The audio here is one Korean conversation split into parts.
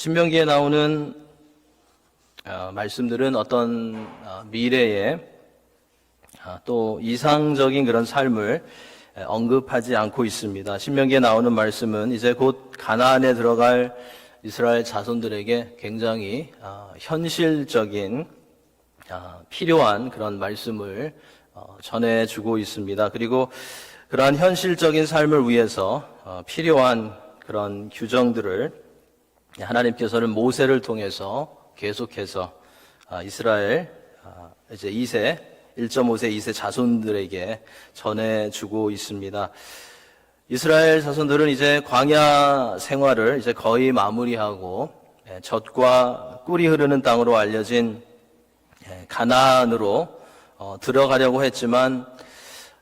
신명기에 나오는 말씀들은 어떤 미래에 또 이상적인 그런 삶을 언급하지 않고 있습니다. 신명기에 나오는 말씀은 이제 곧 가나안에 들어갈 이스라엘 자손들에게 굉장히 현실적인 필요한 그런 말씀을 전해주고 있습니다. 그리고 그러한 현실적인 삶을 위해서 필요한 그런 규정들을 하나님께서는 모세를 통해서 계속해서 이스라엘 이제 1.5세 2세 자손들에게 전해주고 있습니다. 이스라엘 자손들은 이제 광야 생활을 이제 거의 마무리하고 젖과 꿀이 흐르는 땅으로 알려진 가나안으로 들어가려고 했지만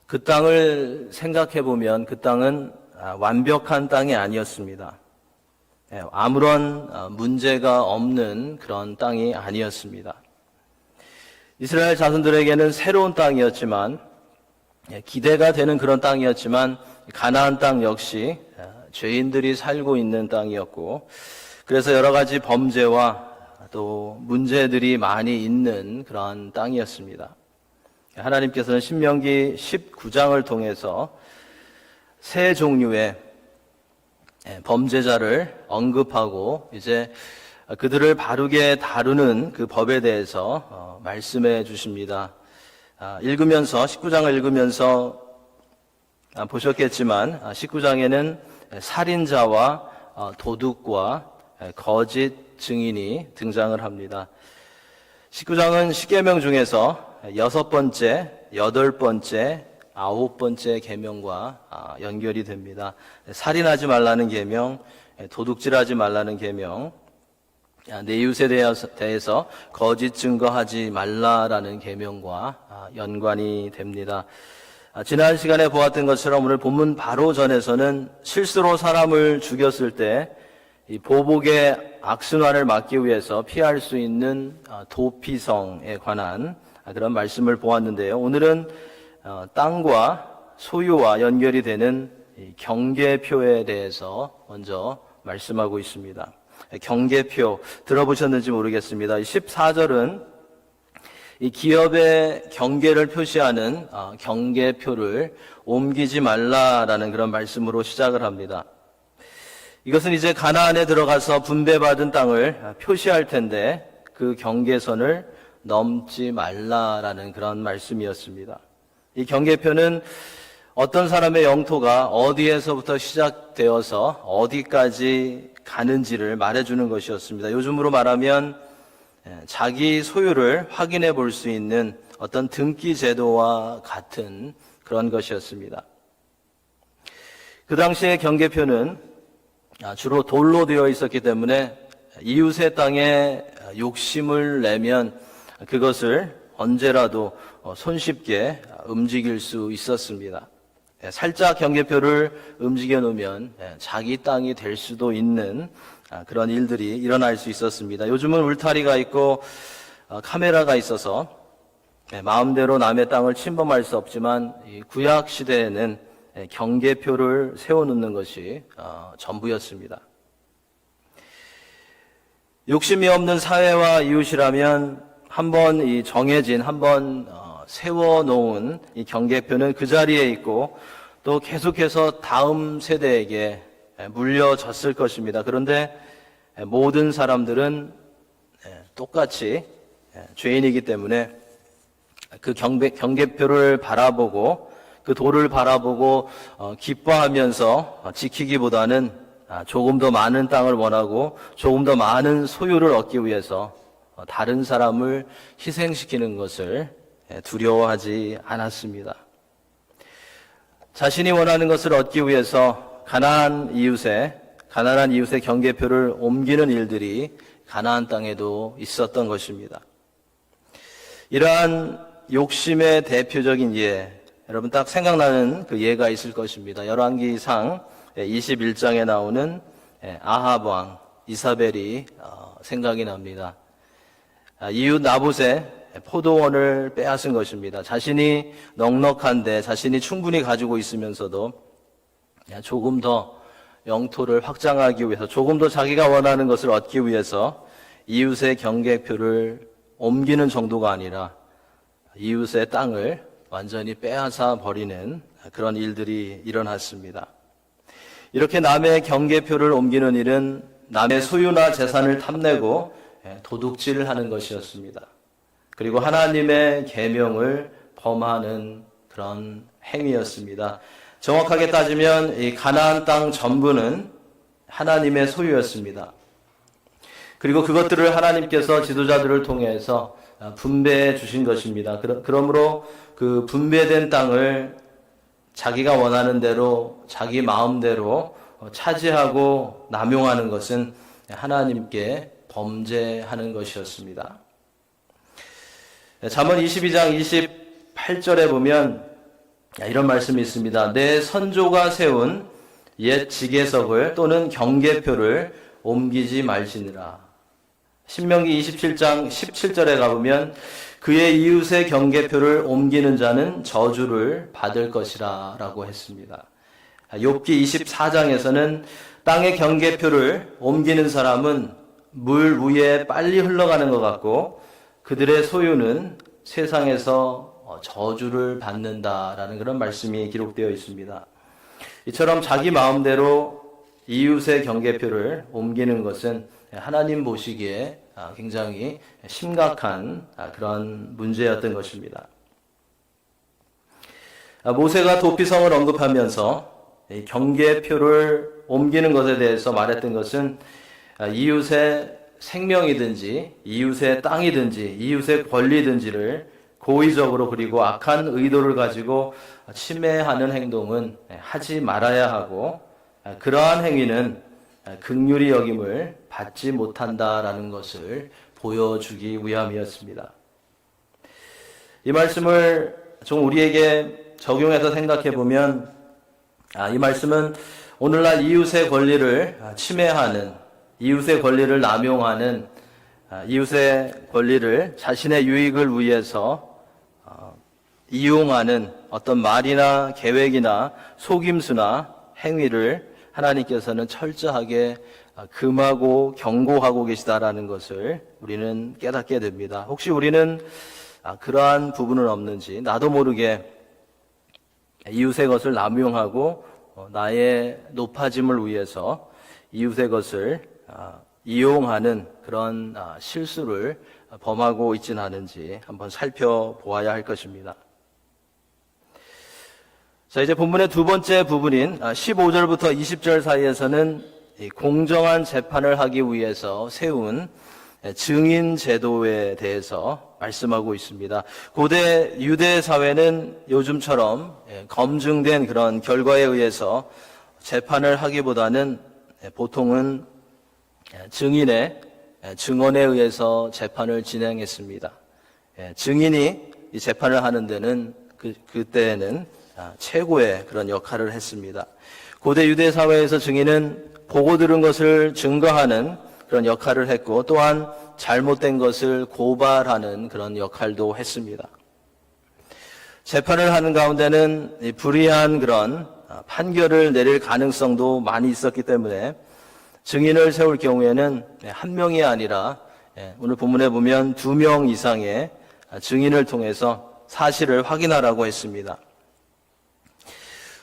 그 땅을 생각해 보면 그 땅은 완벽한 땅이 아니었습니다. 아무런 문제가 없는 그런 땅이 아니었습니다. 이스라엘 자손들에게는 새로운 땅이었지만, 기대가 되는 그런 땅이었지만 가나안 땅 역시 죄인들이 살고 있는 땅이었고, 그래서 여러 가지 범죄와 또 문제들이 많이 있는 그런 땅이었습니다. 하나님께서는 신명기 19장을 통해서 세 종류의 범죄자를 언급하고 이제 그들을 바르게 다루는 그 법에 대해서 말씀해 주십니다. 19장을 읽으면서 보셨겠지만 19장에는 살인자와 도둑과 거짓 증인이 등장을 합니다. 19장은 십계명 중에서 6번째, 8번째, 9번째 계명과 연결이 됩니다. 살인하지 말라는 계명, 도둑질하지 말라는 계명, 내 이웃에 대해서 거짓 증거하지 말라라는 계명과 연관이 됩니다. 지난 시간에 보았던 것처럼 오늘 본문 바로 전에서는 실수로 사람을 죽였을 때 이 보복의 악순환을 막기 위해서 피할 수 있는 도피성에 관한 그런 말씀을 보았는데요. 오늘은 땅과 소유와 연결이 되는 경계표에 대해서 먼저 말씀하고 있습니다. 경계표 들어보셨는지 모르겠습니다. 14절은 이 기업의 경계를 표시하는 경계표를 옮기지 말라라는 그런 말씀으로 시작을 합니다. 이것은 이제 가나안에 들어가서 분배받은 땅을 표시할 텐데 그 경계선을 넘지 말라라는 그런 말씀이었습니다. 이 경계표는 어떤 사람의 영토가 어디에서부터 시작되어서 어디까지 가는지를 말해주는 것이었습니다. 요즘으로 말하면 자기 소유를 확인해 볼 수 있는 어떤 등기 제도와 같은 그런 것이었습니다. 그 당시의 경계표는 주로 돌로 되어 있었기 때문에 이웃의 땅에 욕심을 내면 그것을 언제라도 손쉽게 움직일 수 있었습니다. 살짝 경계표를 움직여 놓으면 자기 땅이 될 수도 있는 그런 일들이 일어날 수 있었습니다. 요즘은 울타리가 있고 카메라가 있어서 마음대로 남의 땅을 침범할 수 없지만 이 구약 시대에는 경계표를 세워놓는 것이 전부였습니다. 욕심이 없는 사회와 이웃이라면 한번 이 정해진 한번 세워놓은 이 경계표는 그 자리에 있고 또 계속해서 다음 세대에게 물려졌을 것입니다. 그런데 모든 사람들은 똑같이 죄인이기 때문에 그 경계표를 바라보고 그 돌을 바라보고 기뻐하면서 지키기보다는 조금 더 많은 땅을 원하고 조금 더 많은 소유를 얻기 위해서 다른 사람을 희생시키는 것을 두려워하지 않았습니다. 자신이 원하는 것을 얻기 위해서 가나안 이웃의 경계표를 옮기는 일들이 가나안 땅에도 있었던 것입니다. 이러한 욕심의 대표적인 예, 여러분 딱 생각나는 그 예가 있을 것입니다. 열왕기상 21장에 나오는 아합 왕 이사벨이 생각이 납니다. 이웃 나봇의 포도원을 빼앗은 것입니다. 자신이 넉넉한데 자신이 충분히 가지고 있으면서도 조금 더 영토를 확장하기 위해서 조금 더 자기가 원하는 것을 얻기 위해서 이웃의 경계표를 옮기는 정도가 아니라 이웃의 땅을 완전히 빼앗아 버리는 그런 일들이 일어났습니다. 이렇게 남의 경계표를 옮기는 일은 남의 소유나 재산을 탐내고 도둑질을 하는 것이었습니다. 그리고 하나님의 계명을 범하는 그런 행위였습니다. 정확하게 따지면 이 가나안 땅 전부는 하나님의 소유였습니다. 그리고 그것들을 하나님께서 지도자들을 통해서 분배해 주신 것입니다. 그러므로 그 분배된 땅을 자기가 원하는 대로 자기 마음대로 차지하고 남용하는 것은 하나님께 범죄하는 것이었습니다. 잠언 22장 28절에 보면 이런 말씀이 있습니다. 내 선조가 세운 옛 지계석을 또는 경계표를 옮기지 말지니라. 신명기 27장 17절에 가보면 그의 이웃의 경계표를 옮기는 자는 저주를 받을 것이라 라고 했습니다. 욥기 24장에서는 땅의 경계표를 옮기는 사람은 물 위에 빨리 흘러가는 것 같고 그들의 소유는 세상에서 저주를 받는다라는 그런 말씀이 기록되어 있습니다. 이처럼 자기 마음대로 이웃의 경계표를 옮기는 것은 하나님 보시기에 굉장히 심각한 그런 문제였던 것입니다. 모세가 도피성을 언급하면서 경계표를 옮기는 것에 대해서 말했던 것은 이웃의 생명이든지 이웃의 땅이든지 이웃의 권리든지를 고의적으로 그리고 악한 의도를 가지고 침해하는 행동은 하지 말아야 하고 그러한 행위는 긍휼히 여김을 받지 못한다라는 것을 보여주기 위함이었습니다. 이 말씀을 좀 우리에게 적용해서 생각해 보면 이 말씀은 오늘날 이웃의 권리를 침해하는 이웃의 권리를 남용하는 이웃의 권리를 자신의 유익을 위해서 이용하는 어떤 말이나 계획이나 속임수나 행위를 하나님께서는 철저하게 금하고 경고하고 계시다라는 것을 우리는 깨닫게 됩니다. 혹시 우리는 그러한 부분은 없는지 나도 모르게 이웃의 것을 남용하고 나의 높아짐을 위해서 이웃의 것을 이용하는 그런 실수를 범하고 있지는 않은지 한번 살펴보아야 할 것입니다. 자, 이제 본문의 두 번째 부분인 15절부터 20절 사이에서는 공정한 재판을 하기 위해서 세운 증인 제도에 대해서 말씀하고 있습니다. 고대 유대 사회는 요즘처럼 검증된 그런 결과에 의해서 재판을 하기보다는 보통은 증인의 증언에 의해서 재판을 진행했습니다. 증인이 이 재판을 하는 데는 그때는 최고의 그런 역할을 했습니다. 고대 유대 사회에서 증인은 보고 들은 것을 증거하는 그런 역할을 했고 또한 잘못된 것을 고발하는 그런 역할도 했습니다. 재판을 하는 가운데는 불이한 그런 판결을 내릴 가능성도 많이 있었기 때문에 증인을 세울 경우에는 한 명이 아니라 오늘 본문에 보면 2명 이상의 증인을 통해서 사실을 확인하라고 했습니다.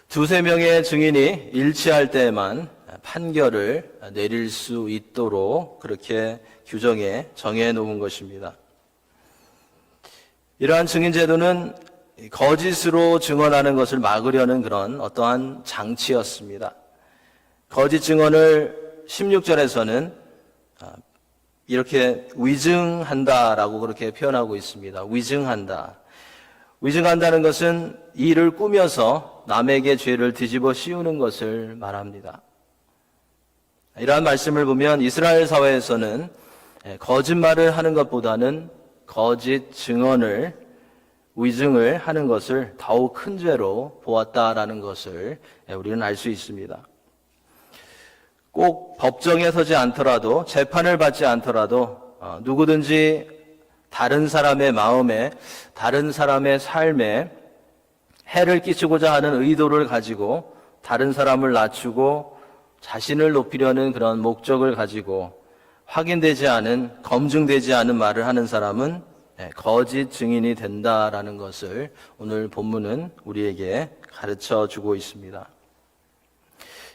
2-3명의 증인이 일치할 때에만 판결을 내릴 수 있도록 그렇게 규정해 정해 놓은 것입니다. 이러한 증인 제도는 거짓으로 증언하는 것을 막으려는 그런 어떠한 장치였습니다. 거짓 증언을 16절에서는 이렇게 위증한다라고 그렇게 표현하고 있습니다. 위증한다. 위증한다는 것은 일을 꾸며서 남에게 죄를 뒤집어 씌우는 것을 말합니다. 이러한 말씀을 보면 이스라엘 사회에서는 거짓말을 하는 것보다는 거짓 증언을 위증을 하는 것을 더욱 큰 죄로 보았다라는 것을 우리는 알 수 있습니다. 꼭 법정에 서지 않더라도 재판을 받지 않더라도 누구든지 다른 사람의 마음에 다른 사람의 삶에 해를 끼치고자 하는 의도를 가지고 다른 사람을 낮추고 자신을 높이려는 그런 목적을 가지고 확인되지 않은, 검증되지 않은 말을 하는 사람은 거짓 증인이 된다라는 것을 오늘 본문은 우리에게 가르쳐 주고 있습니다.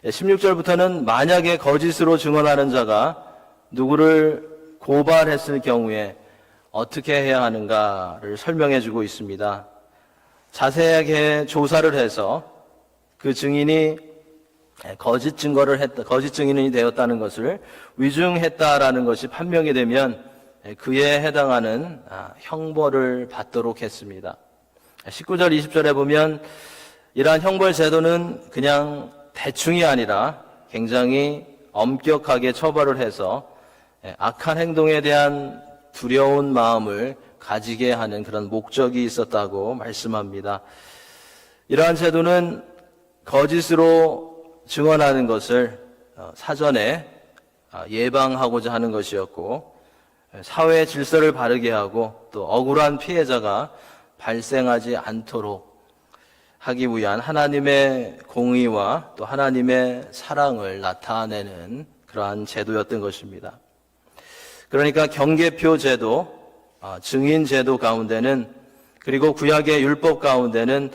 16절부터는 만약에 거짓으로 증언하는 자가 누구를 고발했을 경우에 어떻게 해야 하는가를 설명해 주고 있습니다. 자세하게 조사를 해서 그 증인이 거짓 증인이 되었다는 것을 위증했다라는 것이 판명이 되면 그에 해당하는 형벌을 받도록 했습니다. 19절, 20절에 보면 이러한 형벌 제도는 그냥 대충이 아니라 굉장히 엄격하게 처벌을 해서 악한 행동에 대한 두려운 마음을 가지게 하는 그런 목적이 있었다고 말씀합니다. 이러한 제도는 거짓으로 증언하는 것을 사전에 예방하고자 하는 것이었고, 사회 질서를 바르게 하고 또 억울한 피해자가 발생하지 않도록 하기 위한 하나님의 공의와 또 하나님의 사랑을 나타내는 그러한 제도였던 것입니다. 그러니까 경계표 제도, 증인 제도 가운데는, 그리고 구약의 율법 가운데는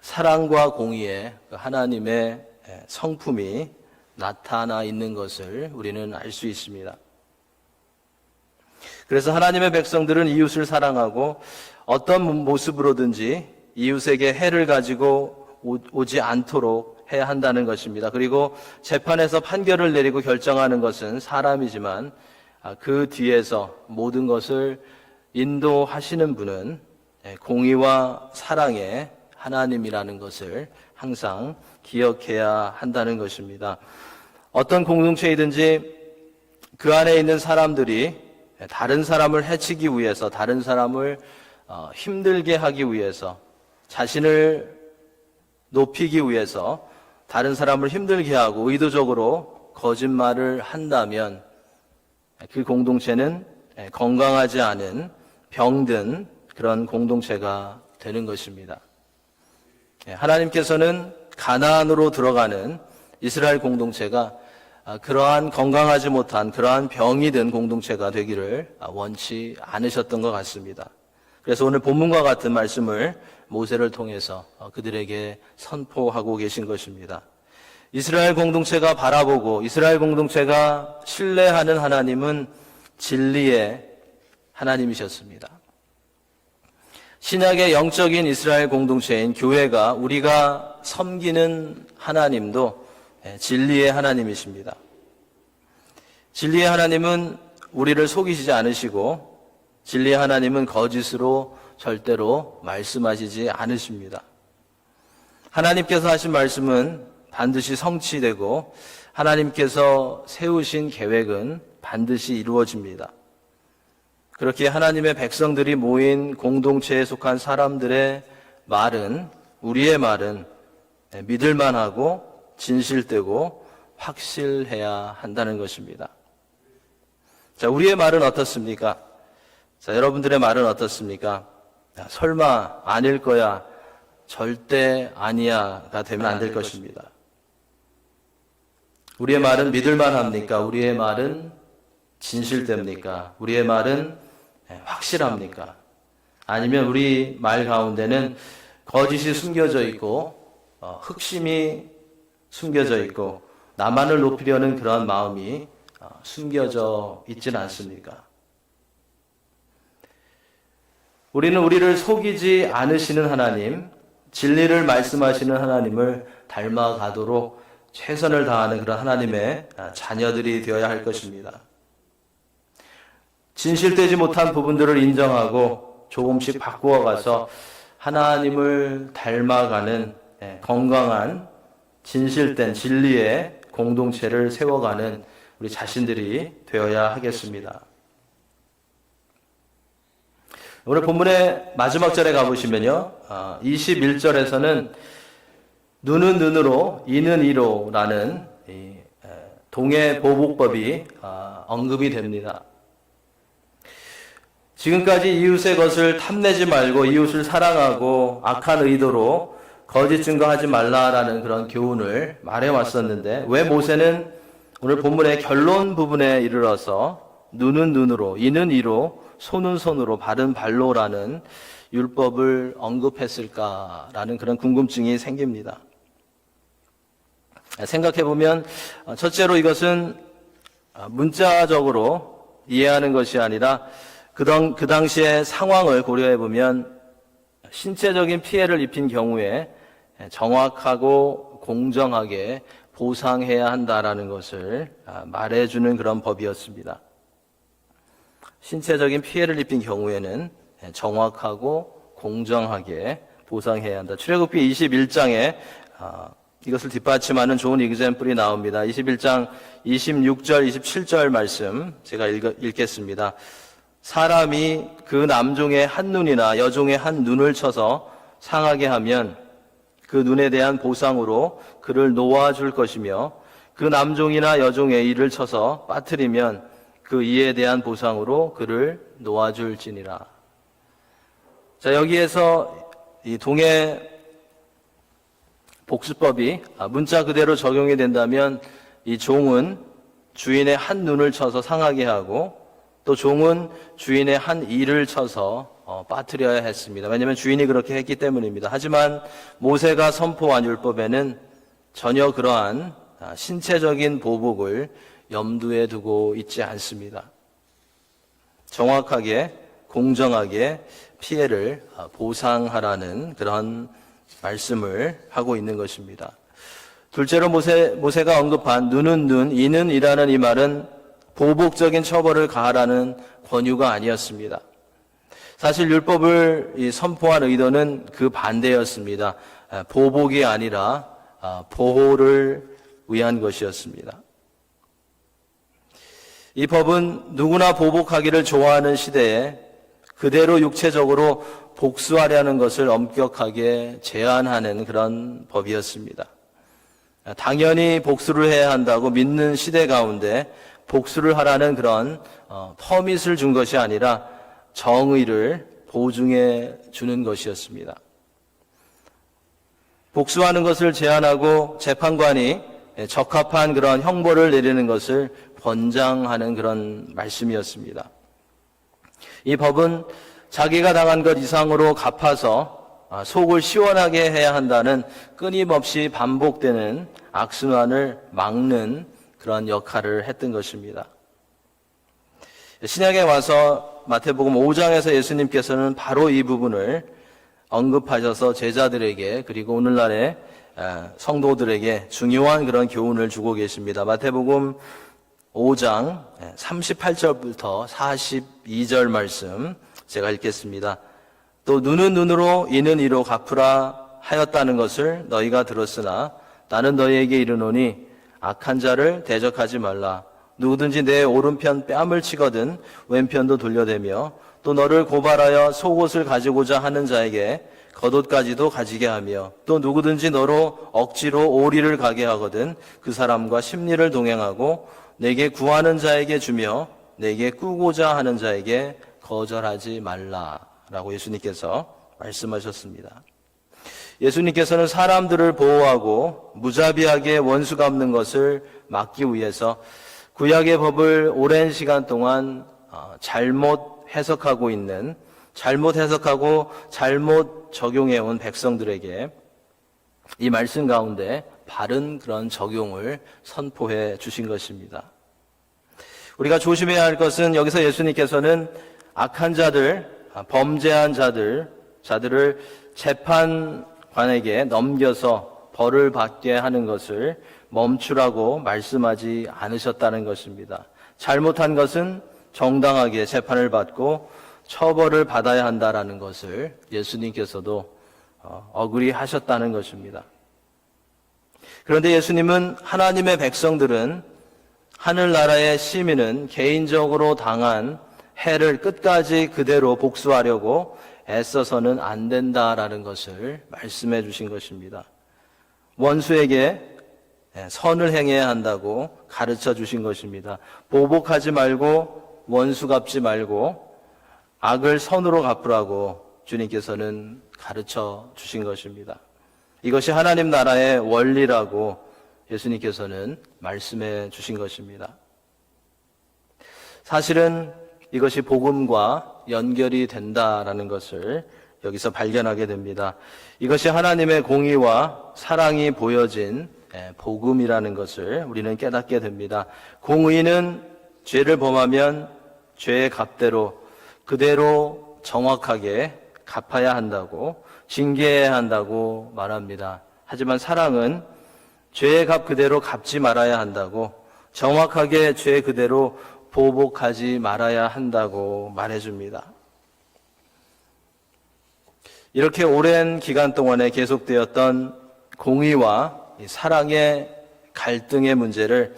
사랑과 공의의 하나님의 성품이 나타나 있는 것을 우리는 알 수 있습니다. 그래서 하나님의 백성들은 이웃을 사랑하고 어떤 모습으로든지 이웃에게 해를 가지고 오지 않도록 해야 한다는 것입니다. 그리고 재판에서 판결을 내리고 결정하는 것은 사람이지만 그 뒤에서 모든 것을 인도하시는 분은 공의와 사랑의 하나님이라는 것을 항상 기억해야 한다는 것입니다. 어떤 공동체이든지 그 안에 있는 사람들이 다른 사람을 해치기 위해서, 다른 사람을 힘들게 하기 위해서, 자신을 높이기 위해서 다른 사람을 힘들게 하고 의도적으로 거짓말을 한다면 그 공동체는 건강하지 않은 병든 그런 공동체가 되는 것입니다. 하나님께서는 가나안으로 들어가는 이스라엘 공동체가 그러한 건강하지 못한 그러한 병이 든 공동체가 되기를 원치 않으셨던 것 같습니다. 그래서 오늘 본문과 같은 말씀을 모세를 통해서 그들에게 선포하고 계신 것입니다. 이스라엘 공동체가 바라보고 이스라엘 공동체가 신뢰하는 하나님은 진리의 하나님이셨습니다. 신약의 영적인 이스라엘 공동체인 교회가 우리가 섬기는 하나님도 진리의 하나님이십니다. 진리의 하나님은 우리를 속이시지 않으시고 진리의 하나님은 거짓으로 절대로 말씀하시지 않으십니다. 하나님께서 하신 말씀은 반드시 성취되고 하나님께서 세우신 계획은 반드시 이루어집니다. 그렇게 하나님의 백성들이 모인 공동체에 속한 사람들의 말은, 우리의 말은 믿을만하고 진실되고 확실해야 한다는 것입니다. 자, 우리의 말은 어떻습니까? 자, 여러분들의 말은 어떻습니까? 설마 아닐 거야, 절대 아니야가 되면 안 될 것입니다. 우리의 말은 믿을만합니까? 우리의 말은 진실됩니까? 우리의 말은 확실합니까? 아니면 우리 말 가운데는 거짓이 숨겨져 있고 흑심이 숨겨져 있고 나만을 높이려는 그런 마음이 숨겨져 있지는 않습니까? 우리는 우리를 속이지 않으시는 하나님, 진리를 말씀하시는 하나님을 닮아가도록 최선을 다하는 그런 하나님의 자녀들이 되어야 할 것입니다. 진실되지 못한 부분들을 인정하고 조금씩 바꾸어가서 하나님을 닮아가는 건강한 진실된 진리의 공동체를 세워가는 우리 자신들이 되어야 하겠습니다. 오늘 본문의 마지막 절에 가보시면요, 21절에서는 눈은 눈으로, 이는 이로라는 동해 보복법이 언급이 됩니다. 지금까지 이웃의 것을 탐내지 말고 이웃을 사랑하고 악한 의도로 거짓 증거하지 말라라는 그런 교훈을 말해왔었는데, 왜 모세는 오늘 본문의 결론 부분에 이르러서 눈은 눈으로, 이는 이로, 손은 손으로, 발은 발로라는 율법을 언급했을까라는 그런 궁금증이 생깁니다. 생각해보면 첫째로 이것은 문자적으로 이해하는 것이 아니라 그 당시의 상황을 고려해보면 신체적인 피해를 입힌 경우에 정확하고 공정하게 보상해야 한다라는 것을 말해주는 그런 법이었습니다. 신체적인 피해를 입힌 경우에는 정확하고 공정하게 보상해야 한다. 출애굽기 21장에 이것을 뒷받침하는 좋은 이그젬플이 나옵니다. 21장 26절, 27절 말씀 제가 읽겠습니다. 사람이 그 남종의 한 눈이나 여종의 한 눈을 쳐서 상하게 하면 그 눈에 대한 보상으로 그를 놓아줄 것이며, 그 남종이나 여종의 이를 쳐서 빠뜨리면 그 이에 대한 보상으로 그를 놓아줄지니라. 자, 여기에서 이 동해 복수법이 문자 그대로 적용이 된다면 이 종은 주인의 한 눈을 쳐서 상하게 하고, 또 종은 주인의 한 이를 쳐서 빠뜨려야 했습니다. 왜냐하면 주인이 그렇게 했기 때문입니다. 하지만 모세가 선포한 율법에는 전혀 그러한 신체적인 보복을 염두에 두고 있지 않습니다. 정확하게 공정하게 피해를 보상하라는 그런 말씀을 하고 있는 것입니다. 둘째로 모세가 언급한 눈은 눈, 이는 이라는 이 말은 보복적인 처벌을 가하라는 권유가 아니었습니다. 사실 율법을 선포한 의도는 그 반대였습니다. 보복이 아니라 보호를 위한 것이었습니다. 이 법은 누구나 보복하기를 좋아하는 시대에 그대로 육체적으로 복수하려는 것을 엄격하게 제한하는 그런 법이었습니다. 당연히 복수를 해야 한다고 믿는 시대 가운데 복수를 하라는 그런 퍼밋을 준 것이 아니라 정의를 보증해 주는 것이었습니다. 복수하는 것을 제한하고 재판관이 적합한 그런 형벌을 내리는 것을 권장하는 그런 말씀이었습니다. 이 법은 자기가 당한 것 이상으로 갚아서 속을 시원하게 해야 한다는 끊임없이 반복되는 악순환을 막는 그런 역할을 했던 것입니다. 신약에 와서 마태복음 5장에서 예수님께서는 바로 이 부분을 언급하셔서 제자들에게, 그리고 오늘날의 성도들에게 중요한 그런 교훈을 주고 계십니다. 마태복음 5장 38절부터 42절 말씀 제가 읽겠습니다. 또 눈은 눈으로 이는 이로 갚으라 하였다는 것을 너희가 들었으나 나는 너희에게 이르노니 악한 자를 대적하지 말라. 누구든지 내 오른편 뺨을 치거든 왼편도 돌려대며 또 너를 고발하여 속옷을 가지고자 하는 자에게 겉옷까지도 가지게 하며 또 누구든지 너로 억지로 오리를 가게 하거든 그 사람과 심리를 동행하고 내게 구하는 자에게 주며 내게 꾸고자 하는 자에게 거절하지 말라라고 예수님께서 말씀하셨습니다. 예수님께서는 사람들을 보호하고 무자비하게 원수 갚는 것을 막기 위해서 구약의 법을 오랜 시간 동안 잘못 해석하고 잘못 적용해온 백성들에게 이 말씀 가운데 바른 그런 적용을 선포해 주신 것입니다. 우리가 조심해야 할 것은 여기서 예수님께서는 악한 자들, 범죄한 자들을 재판관에게 넘겨서 벌을 받게 하는 것을 멈추라고 말씀하지 않으셨다는 것입니다. 잘못한 것은 정당하게 재판을 받고 처벌을 받아야 한다라는 것을 예수님께서도 어그리하셨다는 것입니다. 그런데 예수님은 하나님의 백성들은, 하늘나라의 시민은 개인적으로 당한 해를 끝까지 그대로 복수하려고 애써서는 안 된다라는 것을 말씀해 주신 것입니다. 원수에게 선을 행해야 한다고 가르쳐 주신 것입니다. 보복하지 말고 원수 갚지 말고 악을 선으로 갚으라고 주님께서는 가르쳐 주신 것입니다. 이것이 하나님 나라의 원리라고 예수님께서는 말씀해 주신 것입니다. 사실은 이것이 복음과 연결이 된다라는 것을 여기서 발견하게 됩니다. 이것이 하나님의 공의와 사랑이 보여진 복음이라는 것을 우리는 깨닫게 됩니다. 공의는 죄를 범하면 죄의 값대로 그대로 정확하게 갚아야 한다고, 징계해야 한다고 말합니다. 하지만 사랑은 죄의 값 그대로 갚지 말아야 한다고, 정확하게 죄 그대로 보복하지 말아야 한다고 말해줍니다. 이렇게 오랜 기간 동안에 계속되었던 공의와 사랑의 갈등의 문제를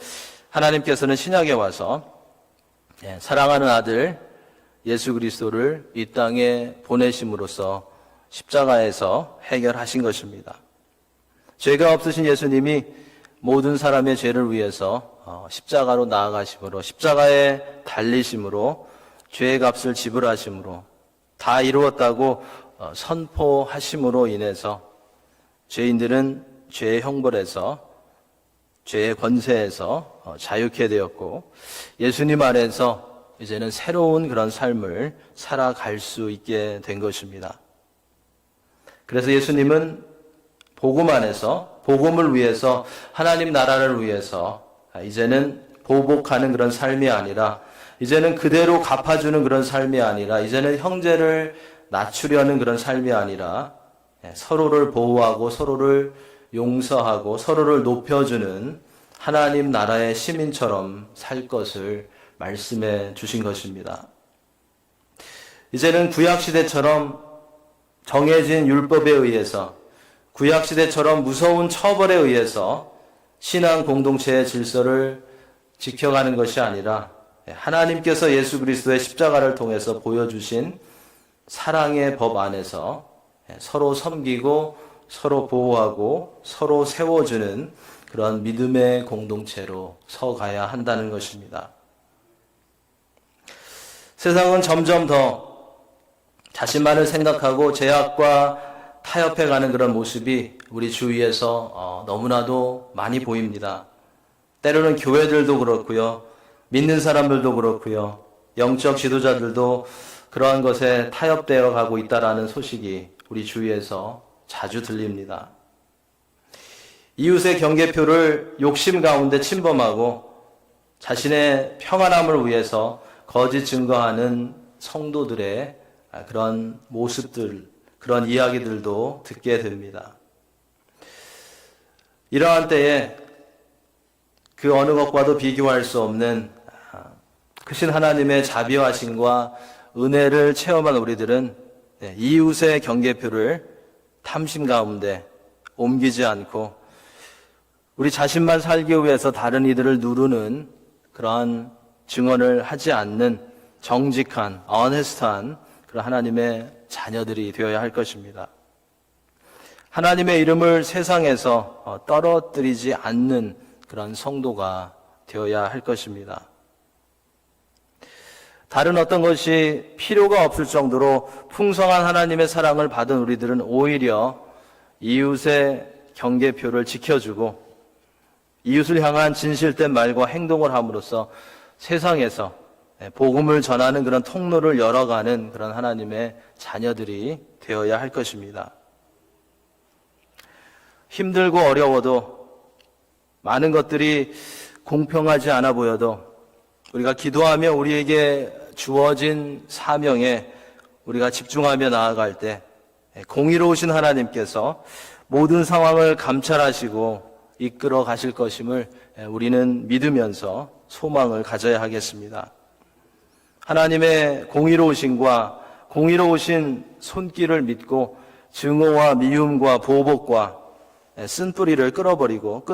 하나님께서는 신약에 와서 사랑하는 아들 예수 그리스도를 이 땅에 보내심으로써 십자가에서 해결하신 것입니다. 죄가 없으신 예수님이 모든 사람의 죄를 위해서 십자가로 나아가심으로, 십자가에 달리심으로, 죄의 값을 지불하심으로, 다 이루었다고 선포하심으로 인해서 죄인들은 죄의 형벌에서, 죄의 권세에서 자유케 되었고, 예수님 안에서 이제는 새로운 그런 삶을 살아갈 수 있게 된 것입니다. 그래서 예수님은 복음 안에서, 복음을 위해서, 하나님 나라를 위해서 이제는 보복하는 그런 삶이 아니라, 이제는 그대로 갚아주는 그런 삶이 아니라, 이제는 형제를 낮추려는 그런 삶이 아니라 서로를 보호하고 서로를 용서하고 서로를 높여주는 하나님 나라의 시민처럼 살 것을 말씀해 주신 것입니다. 이제는 구약시대처럼 정해진 율법에 의해서, 구약시대처럼 무서운 처벌에 의해서 신앙 공동체의 질서를 지켜가는 것이 아니라 하나님께서 예수 그리스도의 십자가를 통해서 보여주신 사랑의 법 안에서 서로 섬기고 서로 보호하고 서로 세워주는 그런 믿음의 공동체로 서가야 한다는 것입니다. 세상은 점점 더 자신만을 생각하고 제약과 타협해가는 그런 모습이 우리 주위에서 너무나도 많이 보입니다. 때로는 교회들도 그렇고요, 믿는 사람들도 그렇고요, 영적 지도자들도 그러한 것에 타협되어 가고 있다라는 소식이 우리 주위에서 자주 들립니다. 이웃의 경계표를 욕심 가운데 침범하고 자신의 평안함을 위해서 거짓 증거하는 성도들의 그런 모습들, 그런 이야기들도 듣게 됩니다. 이러한 때에 그 어느 것과도 비교할 수 없는 크신 하나님의 자비하심과 은혜를 체험한 우리들은 이웃의 경계표를 탐심 가운데 옮기지 않고 우리 자신만 살기 위해서 다른 이들을 누르는 그러한 증언을 하지 않는 정직한, 어네스트한 그런 하나님의 자녀들이 되어야 할 것입니다. 하나님의 이름을 세상에서 떨어뜨리지 않는 그런 성도가 되어야 할 것입니다. 다른 어떤 것이 필요가 없을 정도로 풍성한 하나님의 사랑을 받은 우리들은 오히려 이웃의 경계표를 지켜주고 이웃을 향한 진실된 말과 행동을 함으로써 세상에서 복음을 전하는 그런 통로를 열어가는 그런 하나님의 자녀들이 되어야 할 것입니다. 힘들고 어려워도 많은 것들이 공평하지 않아 보여도 우리가 기도하며 우리에게 주어진 사명에 우리가 집중하며 나아갈 때 공의로우신 하나님께서 모든 상황을 감찰하시고 이끌어 가실 것임을 우리는 믿으면서 소망을 가져야 하겠습니다. 하나님의 공의로우심과 공의로우신 손길을 믿고 증오와 미움과 보복과 쓴뿌리를 끊어버리고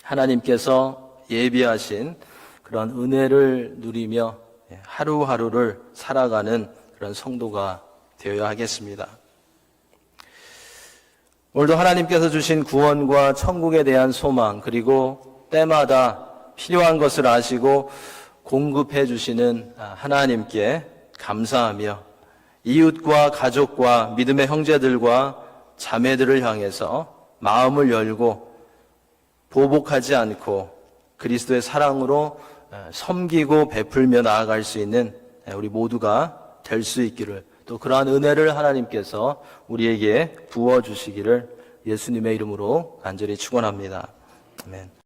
하나님께서 예비하신 그런 은혜를 누리며 하루하루를 살아가는 그런 성도가 되어야 하겠습니다. 오늘도 하나님께서 주신 구원과 천국에 대한 소망, 그리고 때마다 필요한 것을 아시고 공급해 주시는 하나님께 감사하며 이웃과 가족과 믿음의 형제들과 자매들을 향해서 마음을 열고 보복하지 않고 그리스도의 사랑으로 섬기고 베풀며 나아갈 수 있는 우리 모두가 될 수 있기를, 또 그러한 은혜를 하나님께서 우리에게 부어주시기를 예수님의 이름으로 간절히 축원합니다. 아멘.